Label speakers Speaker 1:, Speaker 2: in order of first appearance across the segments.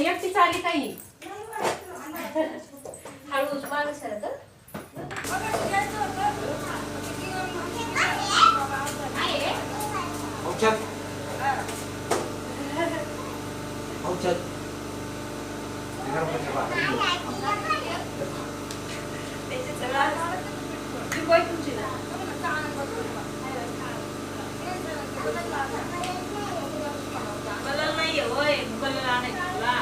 Speaker 1: एकटी चाली काही हळूच माणूस कलर नाहीये होय कलर आणायचा तुला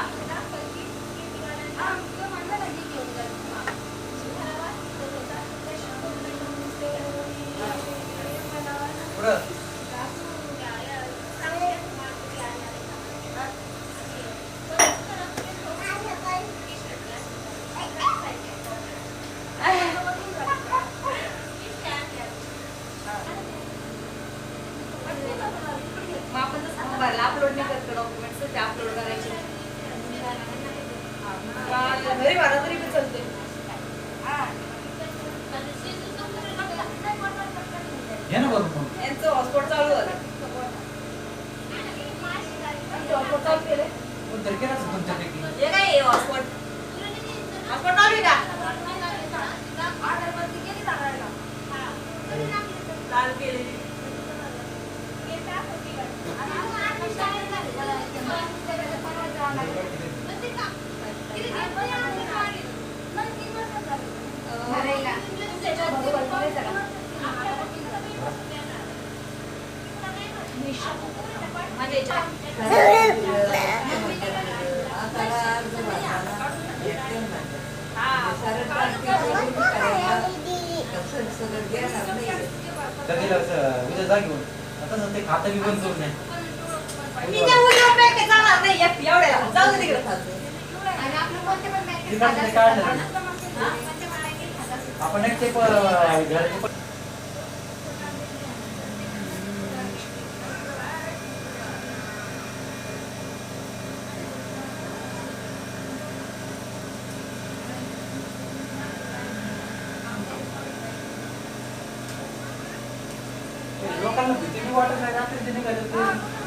Speaker 1: अपलोड नाही करतो डॉक्युमेंट्स ते अपलोड करायचे घरी वारा तरी पण चालते यांचं हॉटस्पॉट चालू झालं हॉटस्पॉट चालू केले हे काय हॉटस्पॉट हॉटस्पॉट चालू आहे का चालू केले
Speaker 2: खाता भी बंद करून
Speaker 1: मी त्या उद्या बँकेत जाणार नाही एवढ्याला जाऊ दे तिकडे
Speaker 3: आणि आपलं कोणते पण बँकेत
Speaker 2: आपण एक ते घराचे लोकांना भीती वाटत नाही रात्री तिने काय